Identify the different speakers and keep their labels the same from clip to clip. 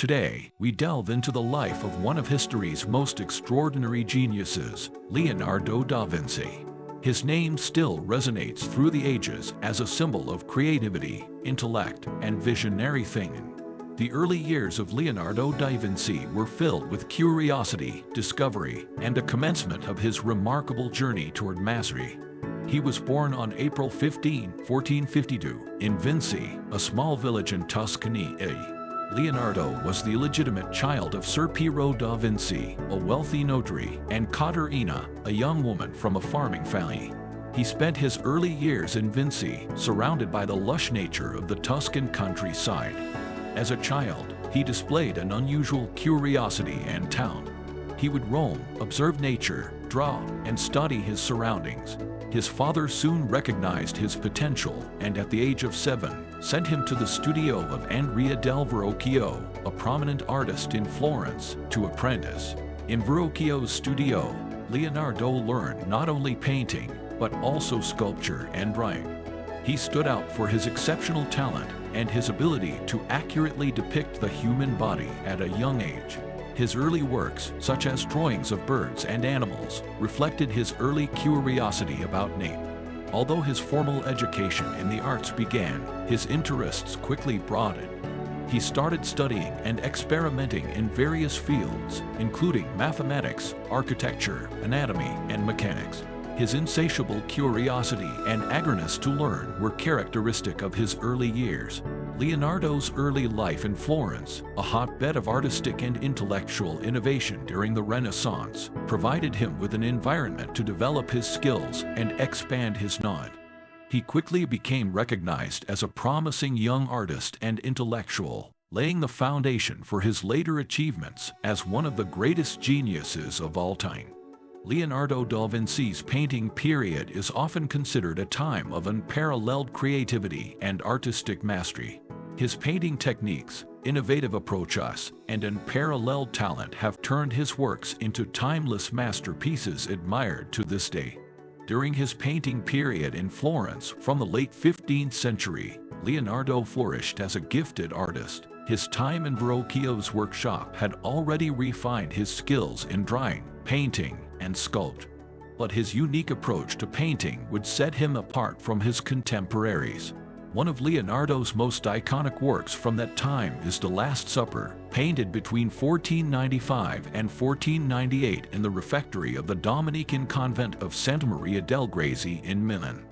Speaker 1: Today, we delve into the life of one of history's most extraordinary geniuses, Leonardo da Vinci. His name still resonates through the ages as a symbol of creativity, intellect, and visionary thinking. The early years of Leonardo da Vinci were filled with curiosity, discovery, and a commencement of his remarkable journey toward mastery. He was born on April 15, 1452, in Vinci, a small village in Tuscany. Leonardo was the illegitimate child of Ser Piero da Vinci, a wealthy notary, and Caterina, a young woman from a farming family. He spent his early years in Vinci, surrounded by the lush nature of the Tuscan countryside. As a child, he displayed an unusual curiosity and talent. He would roam, observe nature, draw, and study his surroundings. His father soon recognized his potential and at the age of 7, sent him to the studio of Andrea del Verrocchio, a prominent artist in Florence, to apprentice. In Verrocchio's studio, Leonardo learned not only painting, but also sculpture and drawing. He stood out for his exceptional talent and his ability to accurately depict the human body at a young age. His early works, such as drawings of birds and animals, reflected his early curiosity about nature. Although his formal education in the arts began, his interests quickly broadened. He started studying and experimenting in various fields, including mathematics, architecture, anatomy, and mechanics. His insatiable curiosity and eagerness to learn were characteristic of his early years. Leonardo's early life in Florence, a hotbed of artistic and intellectual innovation during the Renaissance, provided him with an environment to develop his skills and expand his knowledge. He quickly became recognized as a promising young artist and intellectual, laying the foundation for his later achievements as one of the greatest geniuses of all time. Leonardo da Vinci's painting period is often considered a time of unparalleled creativity and artistic mastery. His painting techniques, innovative approaches, and unparalleled talent have turned his works into timeless masterpieces admired to this day. During his painting period in Florence from the late 15th century, Leonardo flourished as a gifted artist. His time in Verrocchio's workshop had already refined his skills in drawing, painting, and sculpture. But his unique approach to painting would set him apart from his contemporaries. One of Leonardo's most iconic works from that time is The Last Supper, painted between 1495 and 1498 in the refectory of the Dominican convent of Santa Maria del Grazie in Milan.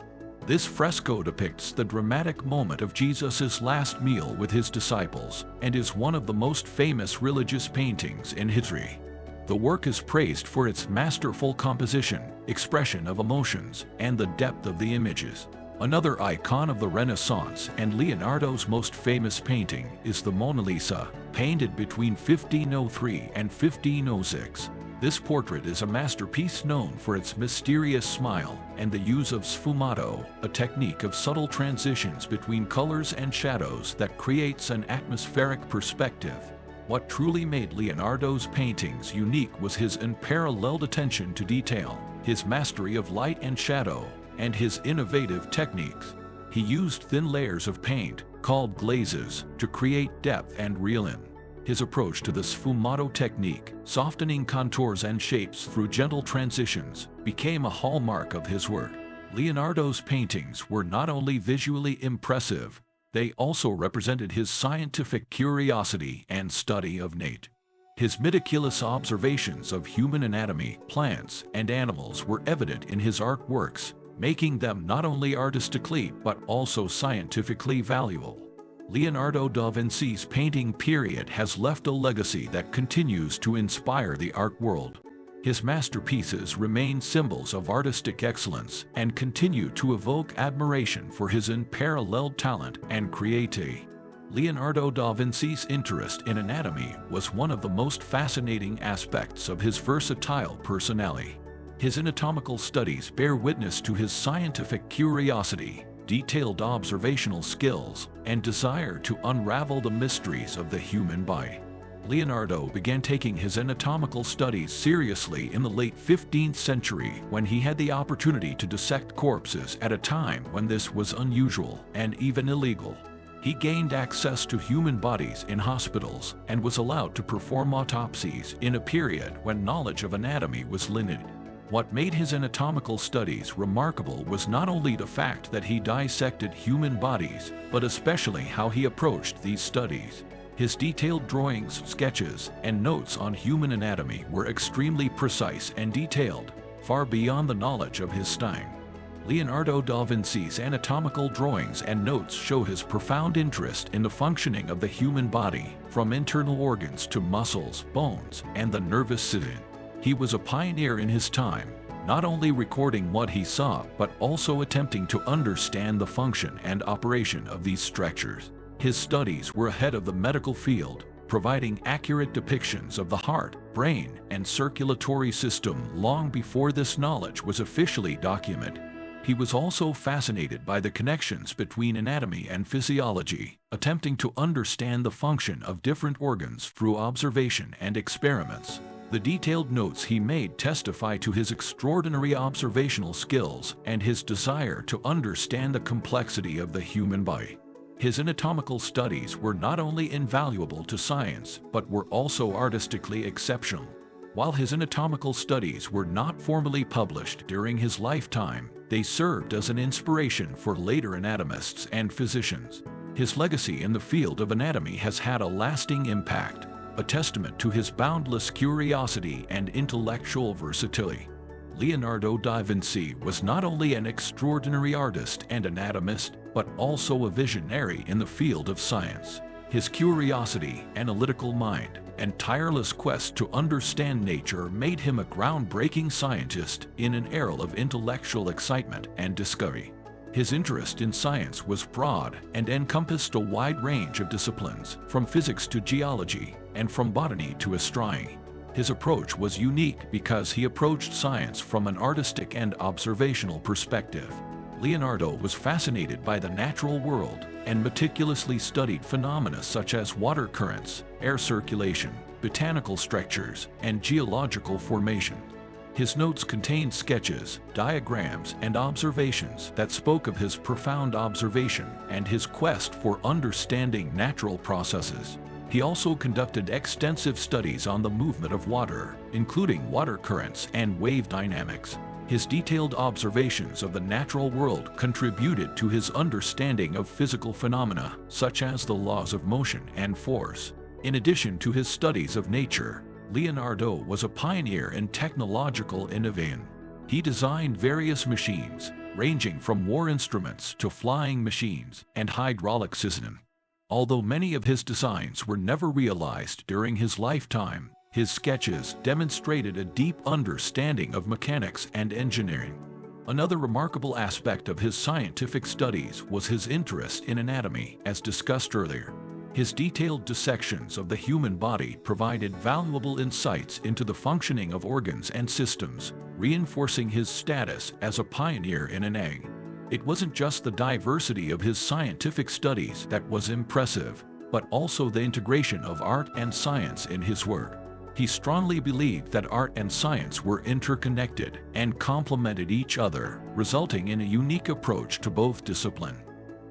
Speaker 1: This fresco depicts the dramatic moment of Jesus' last meal with his disciples and is one of the most famous religious paintings in history. The work is praised for its masterful composition, expression of emotions, and the depth of the images. Another icon of the Renaissance and Leonardo's most famous painting is the Mona Lisa, painted between 1503 and 1506. This portrait is a masterpiece known for its mysterious smile and the use of sfumato, a technique of subtle transitions between colors and shadows that creates an atmospheric perspective. What truly made Leonardo's paintings unique was his unparalleled attention to detail, his mastery of light and shadow, and his innovative techniques. He used thin layers of paint, called glazes, to create depth and realism. His approach to the sfumato technique, softening contours and shapes through gentle transitions, became a hallmark of his work. Leonardo's paintings were not only visually impressive, they also represented his scientific curiosity and study of nature. His meticulous observations of human anatomy, plants, and animals were evident in his artworks, making them not only artistically but also scientifically valuable. Leonardo da Vinci's painting period has left a legacy that continues to inspire the art world. His masterpieces remain symbols of artistic excellence and continue to evoke admiration for his unparalleled talent and creativity. Leonardo da Vinci's interest in anatomy was one of the most fascinating aspects of his versatile personality. His anatomical studies bear witness to his scientific curiosity, detailed observational skills, and desire to unravel the mysteries of the human body. Leonardo began taking his anatomical studies seriously in the late 15th century when he had the opportunity to dissect corpses at a time when this was unusual and even illegal. He gained access to human bodies in hospitals and was allowed to perform autopsies in a period when knowledge of anatomy was limited. What made his anatomical studies remarkable was not only the fact that he dissected human bodies, but especially how he approached these studies. His detailed drawings, sketches, and notes on human anatomy were extremely precise and detailed, far beyond the knowledge of his time. Leonardo da Vinci's anatomical drawings and notes show his profound interest in the functioning of the human body, from internal organs to muscles, bones, and the nervous system. He was a pioneer in his time, not only recording what he saw but also attempting to understand the function and operation of these structures. His studies were ahead of the medical field, providing accurate depictions of the heart, brain, and circulatory system long before this knowledge was officially documented. He was also fascinated by the connections between anatomy and physiology, attempting to understand the function of different organs through observation and experiments. The detailed notes he made testify to his extraordinary observational skills and his desire to understand the complexity of the human body. His anatomical studies were not only invaluable to science, but were also artistically exceptional. While his anatomical studies were not formally published during his lifetime, they served as an inspiration for later anatomists and physicians. His legacy in the field of anatomy has had a lasting impact, a testament to his boundless curiosity and intellectual versatility. Leonardo da Vinci was not only an extraordinary artist and anatomist, but also a visionary in the field of science. His curiosity, analytical mind, and tireless quest to understand nature made him a groundbreaking scientist in an era of intellectual excitement and discovery. His interest in science was broad and encompassed a wide range of disciplines, from physics to geology, and from botany to astronomy. His approach was unique because he approached science from an artistic and observational perspective. Leonardo was fascinated by the natural world and meticulously studied phenomena such as water currents, air circulation, botanical structures, and geological formation. His notes contained sketches, diagrams, and observations that spoke of his profound observation and his quest for understanding natural processes. He also conducted extensive studies on the movement of water, including water currents and wave dynamics. His detailed observations of the natural world contributed to his understanding of physical phenomena, such as the laws of motion and force. In addition to his studies of nature, Leonardo was a pioneer in technological innovation. He designed various machines, ranging from war instruments to flying machines and hydraulic systems. Although many of his designs were never realized during his lifetime, his sketches demonstrated a deep understanding of mechanics and engineering. Another remarkable aspect of his scientific studies was his interest in anatomy, as discussed earlier. His detailed dissections of the human body provided valuable insights into the functioning of organs and systems, reinforcing his status as a pioneer in anatomy. It wasn't just the diversity of his scientific studies that was impressive, but also the integration of art and science in his work. He strongly believed that art and science were interconnected and complemented each other, resulting in a unique approach to both disciplines.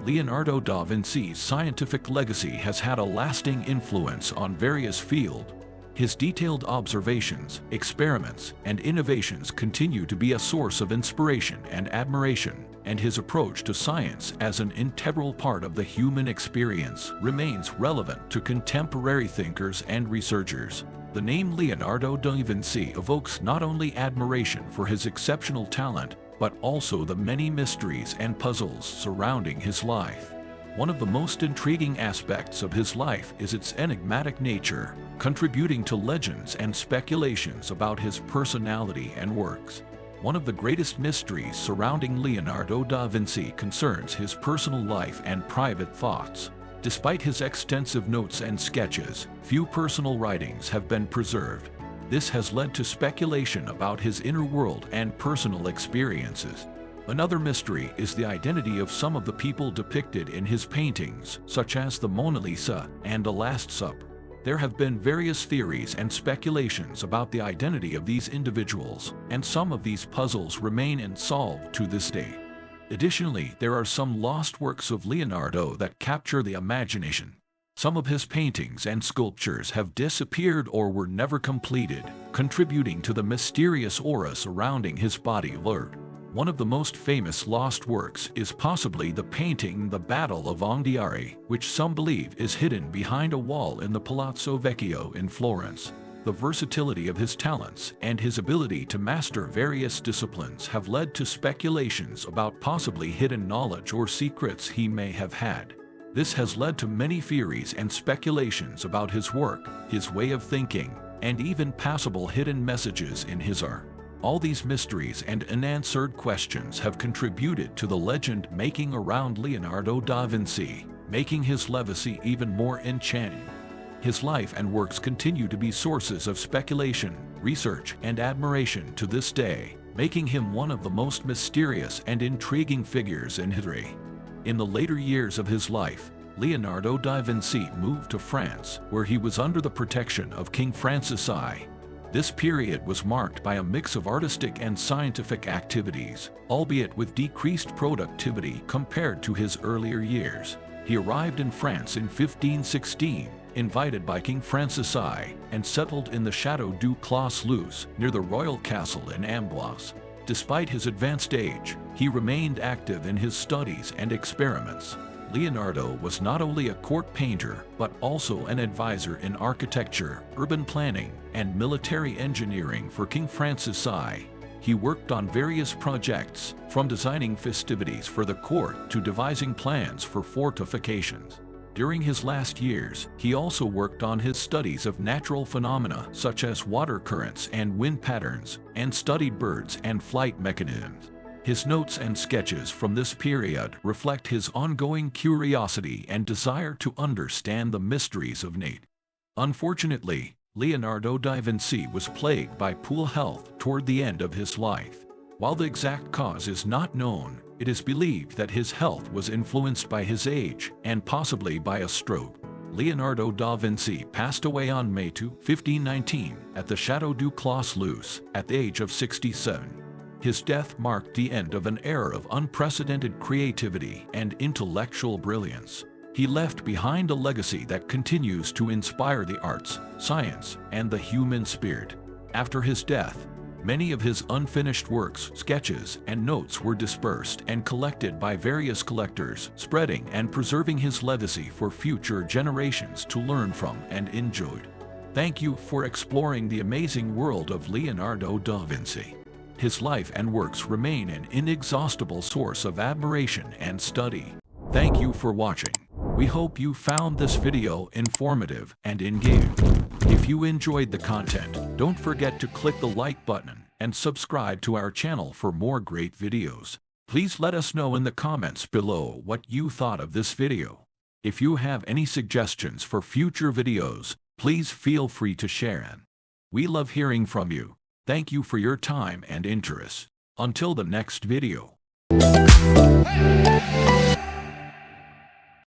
Speaker 1: Leonardo da Vinci's scientific legacy has had a lasting influence on various fields. His detailed observations, experiments, and innovations continue to be a source of inspiration and admiration, and his approach to science as an integral part of the human experience remains relevant to contemporary thinkers and researchers. The name Leonardo da Vinci evokes not only admiration for his exceptional talent, but also the many mysteries and puzzles surrounding his life. One of the most intriguing aspects of his life is its enigmatic nature, contributing to legends and speculations about his personality and works. One of the greatest mysteries surrounding Leonardo da Vinci concerns his personal life and private thoughts. Despite his extensive notes and sketches, few personal writings have been preserved. This has led to speculation about his inner world and personal experiences. Another mystery is the identity of some of the people depicted in his paintings, such as the Mona Lisa and The Last Supper. There have been various theories and speculations about the identity of these individuals, and some of these puzzles remain unsolved to this day. Additionally, there are some lost works of Leonardo that capture the imagination. Some of his paintings and sculptures have disappeared or were never completed, contributing to the mysterious aura surrounding his body of art. One of the most famous lost works is possibly the painting The Battle of Anghiari, which some believe is hidden behind a wall in the Palazzo Vecchio in Florence. The versatility of his talents and his ability to master various disciplines have led to speculations about possibly hidden knowledge or secrets he may have had. This has led to many theories and speculations about his work, his way of thinking, and even possible hidden messages in his art. All these mysteries and unanswered questions have contributed to the legend making around Leonardo da Vinci, making his legacy even more enchanting. His life and works continue to be sources of speculation, research, and admiration to this day, making him one of the most mysterious and intriguing figures in history. In the later years of his life, Leonardo da Vinci moved to France, where he was under the protection of King Francis I. This period was marked by a mix of artistic and scientific activities, albeit with decreased productivity compared to his earlier years. He arrived in France in 1516, invited by King Francis I, and settled in the Château du Clos-Luce, near the royal castle in Amboise. Despite his advanced age, he remained active in his studies and experiments. Leonardo was not only a court painter, but also an advisor in architecture, urban planning, and military engineering for King Francis I. He worked on various projects, from designing festivities for the court to devising plans for fortifications. During his last years, he also worked on his studies of natural phenomena such as water currents and wind patterns, and studied birds and flight mechanisms. His notes and sketches from this period reflect his ongoing curiosity and desire to understand the mysteries of nature. Unfortunately, Leonardo da Vinci was plagued by poor health toward the end of his life. While the exact cause is not known, it is believed that his health was influenced by his age and possibly by a stroke. Leonardo da Vinci passed away on May 2, 1519, at the Château du Clos-Luce, at the age of 67. His death marked the end of an era of unprecedented creativity and intellectual brilliance. He left behind a legacy that continues to inspire the arts, science, and the human spirit. After his death, many of his unfinished works, sketches, and notes were dispersed and collected by various collectors, spreading and preserving his legacy for future generations to learn from and enjoy. Thank you for exploring the amazing world of Leonardo da Vinci. His life and works remain an inexhaustible source of admiration and study. Thank you for watching. We hope you found this video informative and engaging. If you enjoyed the content, don't forget to click the like button and subscribe to our channel for more great videos. Please let us know in the comments below what you thought of this video. If you have any suggestions for future videos, please feel free to share. We love hearing from you. Thank you for your time and interest. Until the next video.